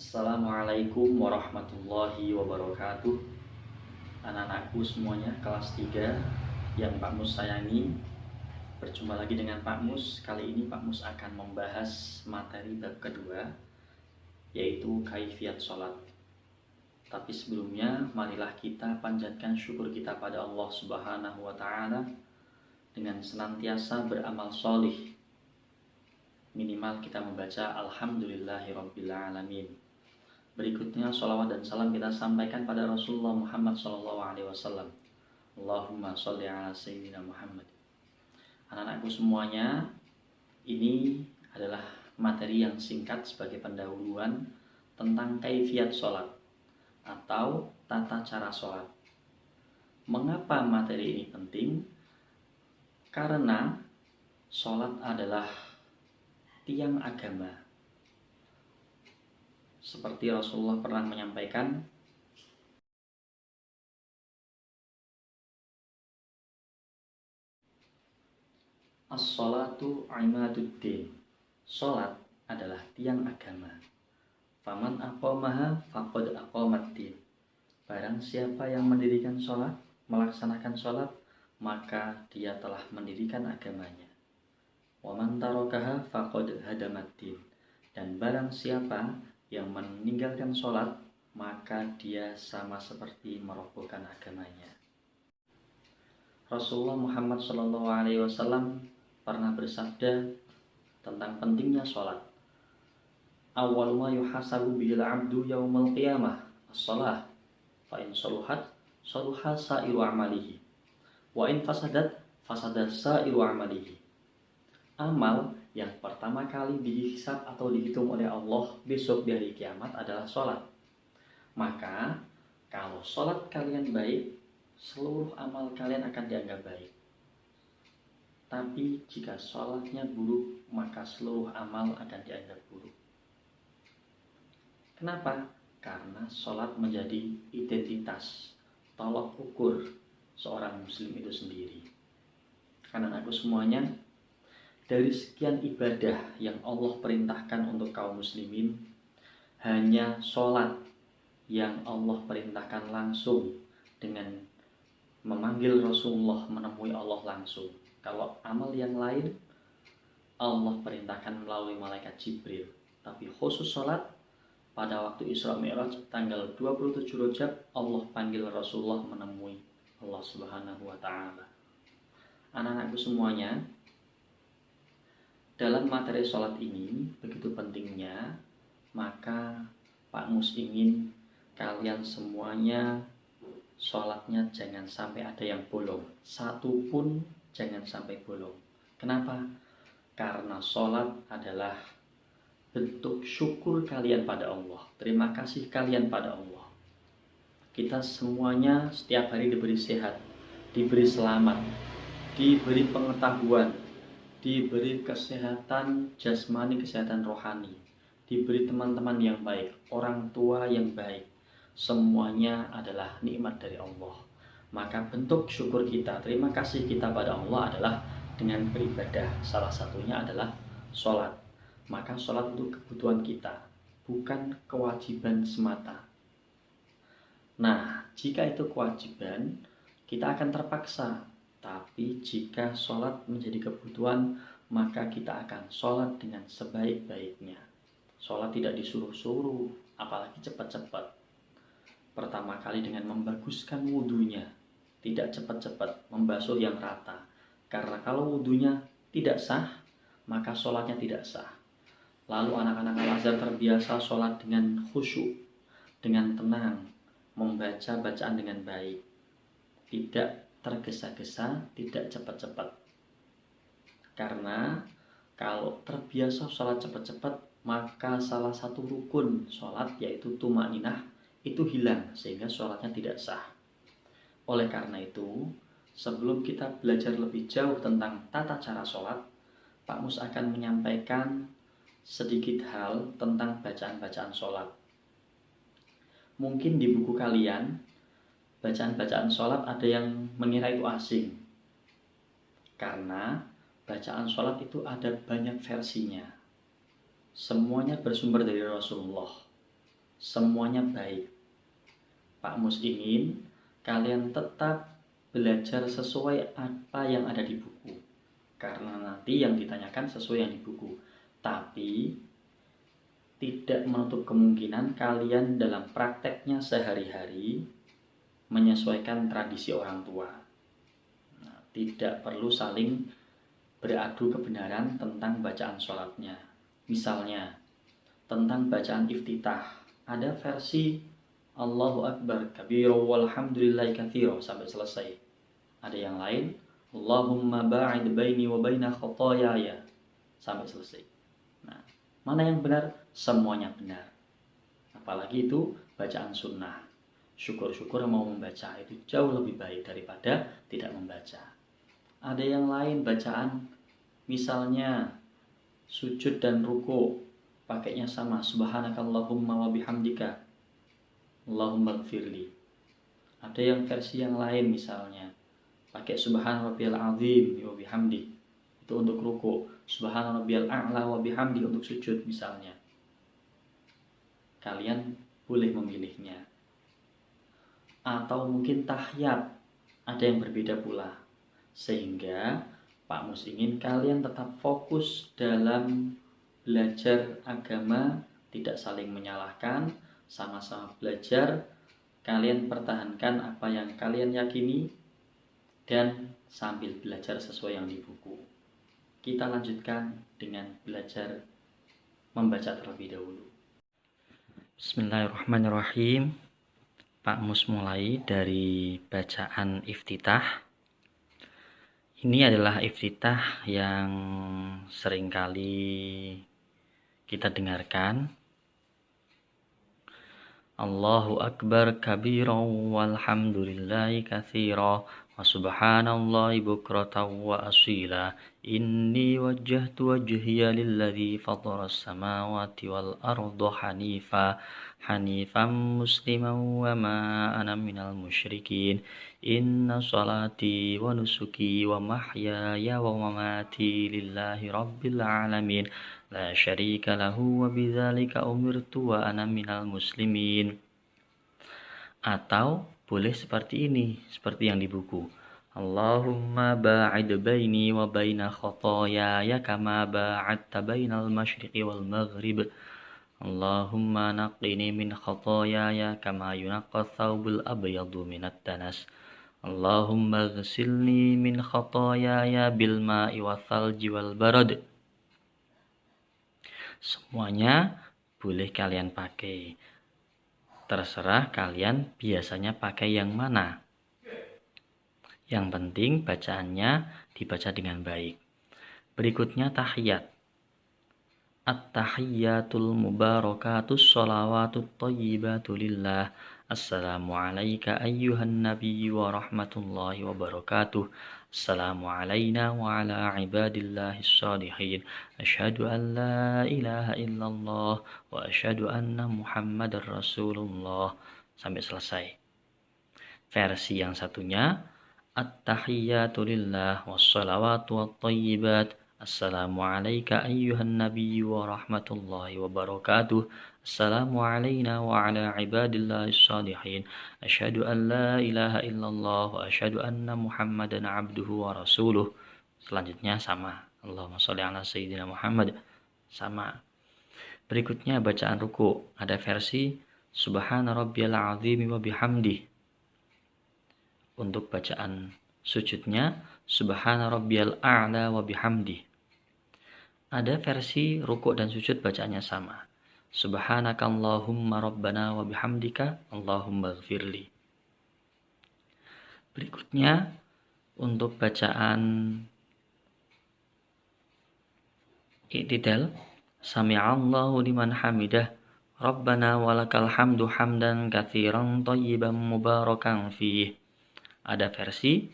Assalamualaikum warahmatullahi wabarakatuh. Anak-anakku semuanya kelas 3 yang Pak Mus sayangi. Berjumpa lagi dengan Pak Mus. Kali ini Pak Mus akan membahas materi bab kedua, yaitu kaifiat sholat. Tapi sebelumnya marilah kita panjatkan syukur kita pada Allah Subhanahu wa Ta'ala dengan senantiasa beramal sholih. Minimal kita membaca Alhamdulillahirrabbilalamin. Berikutnya sholawat dan salam kita sampaikan pada Rasulullah Muhammad SAW. Allahumma sholli ala sayyidina Muhammad. Anak-anakku semuanya, ini adalah materi yang singkat sebagai pendahuluan tentang kaifiat sholat atau tata cara sholat. Mengapa materi ini penting? Karena sholat adalah tiang agama. Seperti Rasulullah pernah menyampaikan, as-sholatu imaduddin. Sholat adalah tiang agama. Faman aqamaha faqad aqamaddin. Barang siapa yang mendirikan sholat, melaksanakan sholat, maka dia telah mendirikan agamanya. Wa man tarakaha faqad hadamaddin. Dan barang siapa yang meninggalkan sholat, maka dia sama seperti merobohkan agamanya. Rasulullah Muhammad SAW pernah bersabda tentang pentingnya sholat. Awwal ma yuhasabu bihil abdu yaumal qiyamah as-sholah. Fa in saluhat saluha sa'iru amalihi. Wa in fasadat fasadat sa'iru amalihi. Amal yang pertama kali dihisab atau dihitung oleh Allah besok di hari kiamat adalah sholat. Maka kalau sholat kalian baik, seluruh amal kalian akan dianggap baik. Tapi jika sholatnya buruk, maka seluruh amal akan dianggap buruk. Kenapa? Karena sholat menjadi identitas, tolok ukur seorang muslim itu sendiri. Anak-anakku semuanya, dari sekian ibadah yang Allah perintahkan untuk kaum muslimin, hanya sholat yang Allah perintahkan langsung dengan memanggil Rasulullah menemui Allah langsung. Kalau amal yang lain, Allah perintahkan melalui malaikat Jibril. Tapi khusus sholat, pada waktu Isra Mi'raj tanggal 27 Rajab, Allah panggil Rasulullah menemui Allah Subhanahu wa Ta'ala. Anak-anakku semuanya, dalam materi sholat ini begitu pentingnya, maka Pak Mus ingin kalian semuanya sholatnya jangan sampai ada yang bolong. Satu pun jangan sampai bolong. Kenapa? Karena sholat adalah bentuk syukur kalian pada Allah. Terima kasih kalian pada Allah. Kita semuanya setiap hari diberi sehat, diberi selamat, diberi pengetahuan, diberi kesehatan jasmani, kesehatan rohani, diberi teman-teman yang baik, orang tua yang baik. Semuanya adalah nikmat dari Allah. Maka bentuk syukur kita, terima kasih kita pada Allah adalah dengan beribadah. Salah satunya adalah sholat. Maka sholat itu kebutuhan kita, bukan kewajiban semata. Nah, jika itu kewajiban, kita akan terpaksa. Tapi jika sholat menjadi kebutuhan, maka kita akan sholat dengan sebaik-baiknya. Sholat tidak disuruh-suruh, apalagi cepat-cepat. Pertama kali dengan membaguskan wudhunya, tidak cepat-cepat, membasuh yang rata. Karena kalau wudhunya tidak sah, maka sholatnya tidak sah. Lalu anak-anak Al-Azhar terbiasa sholat dengan khusyuk, dengan tenang, membaca bacaan dengan baik, tidak tergesa-gesa, tidak cepat-cepat. Karena kalau terbiasa sholat cepat-cepat, maka salah satu rukun sholat yaitu tumaninah itu hilang, sehingga sholatnya tidak sah. Oleh karena itu, sebelum kita belajar lebih jauh tentang tata cara sholat, Pak Mus akan menyampaikan sedikit hal tentang bacaan-bacaan sholat. Mungkin di buku kalian, bacaan-bacaan sholat ada yang mengira itu asing. Karena bacaan sholat itu ada banyak versinya. Semuanya bersumber dari Rasulullah. semuanya baik. Pak Mus ingin kalian tetap belajar sesuai apa yang ada di buku. Karena nanti yang ditanyakan sesuai yang di buku. Tapi tidak menutup kemungkinan kalian dalam prakteknya sehari-hari menyesuaikan tradisi orang tua. Nah, tidak perlu saling beradu kebenaran tentang bacaan sholatnya. Misalnya, tentang bacaan iftitah. Ada versi Allahu Akbar kabira walhamdulillahi katsira sampai selesai. Ada yang lain, Allahumma ba'id baini wa baina khotoyaya sampai selesai. Nah, mana yang benar? Semuanya benar. Apalagi itu bacaan sunnah. Syukur-syukur mau membaca itu jauh lebih baik daripada tidak membaca. Ada yang lain bacaan, misalnya sujud dan ruku, pakainya sama, subhanakallahumma wa bihamdika Allahumma gfirli. Ada yang versi yang lain misalnya pakai subhana rabbiyal azim wa bihamdi, itu untuk ruku, subhana rabbiyal a'la wa bihamdi untuk sujud misalnya. Kalian boleh memilihnya. Atau mungkin tahiyat, ada yang berbeda pula. Sehingga Pak Mus ingin kalian tetap fokus dalam belajar agama, tidak saling menyalahkan, sama-sama belajar, kalian pertahankan apa yang kalian yakini, dan sambil belajar sesuai yang di buku. Kita lanjutkan dengan belajar membaca terlebih dahulu. Bismillahirrahmanirrahim. Pak Mus mulai dari bacaan iftitah. Ini adalah iftitah yang seringkali kita dengarkan. Allahu Akbar kabiran walhamdulillahi katsiran wa subhanallahi bukratan wa asila. Inni wajjahtu wajhiya lilladzi fataras samawati wal arda hanifan musliman wa ma ana minal musyrikin. Inna salati wa nusuki wa mahyaya wa mamati lillahi rabbil alamin. La syarika lahu wa bidzalika umirtu wa ana minal muslimin. Atau boleh seperti ini, seperti yang di buku. Allahumma ba'id baini wa baina khotoyaya kama ba'adta bainal masyriqi wal maghrib. Allahumma naqqini min khotoyaya kama yunaqqa thawbul abyadu minat danas. Allahumma ghsilni min khotoyaya bil ma'i wa thalji wal barad. Semuanya boleh kalian pakai. Terserah kalian biasanya pakai yang mana. Yang penting bacaannya dibaca dengan baik. Berikutnya tahiyat. At-tahiyyatul mubarakatus sholawatut thayyibatu lillah. Assalamu alayka ayyuhan nabiyyu wa rahmatullahi wa barakatuh. Assalamu alayna wa ala ibadillahis shalihin. Asyhadu an la ilaha illallah wa asyhadu anna Muhammadar Rasulullah. Sampai selesai. Versi yang satunya, at-tahiyyatu lillah was-shalawatu wat-thayyibat. Assalamu alayka ayyuhan nabiyyu wa rahmatullahi wa barakatuh. Assalamu alayna wa ala ibadillahis shalihin. Asyhadu an la ilaha illallah wa asyhadu anna Muhammadan abduhu wa rasuluh. Selanjutnya sama. Allahumma sholli ala sayyidina Muhammad. Sama. Berikutnya bacaan ruku. Ada versi subhana rabbiyal azim wa bihamdi. Untuk bacaan sujudnya subhana rabbiyal a'la wa bihamdi. Ada versi ruku dan sujud bacaannya sama. Subhanakallahumma rabbana wa bihamdika Allahumma gfirli. Berikutnya untuk bacaan i'tidal, sami'allahu liman hamidah, rabbana walakal hamdu hamdan katsiran thayyiban mubarakan fih. Ada versi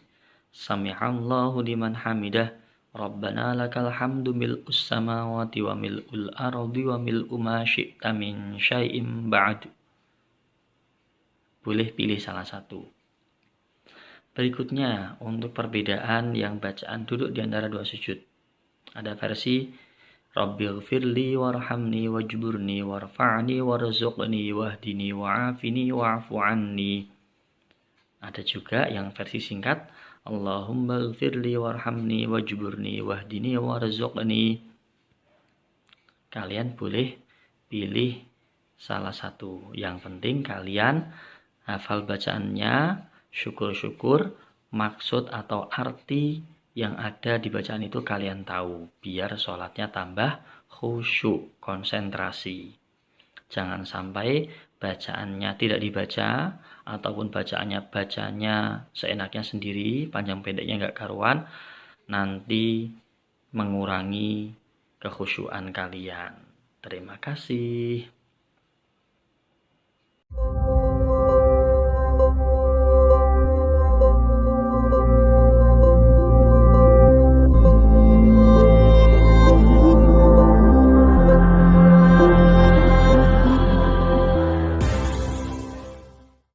sami'allahu liman hamidah, rabbana lakal hamdu mil'us samawati wa mil'ul ardi wa mil'u ma syi'ta min syai'im ba'd. Boleh pilih salah satu. Berikutnya untuk perbedaan yang bacaan duduk di antara dua sujud. Ada versi Rabbighfirli warhamni wajburni warfa'ni warzuqni wahdini wa'afini wa'fu anni. Ada juga yang versi singkat, Allahumma ighfirli warhamni wajburni wahdini warzuqni. Kalian boleh pilih salah satu. Yang penting kalian hafal bacaannya, syukur-syukur maksud atau arti yang ada di bacaan itu kalian tahu, biar sholatnya tambah khusyuk, konsentrasi. Jangan sampai bacaannya tidak dibaca, ataupun bacanya seenaknya sendiri, panjang pendeknya nggak karuan, nanti mengurangi kekhusyuan kalian. Terima kasih.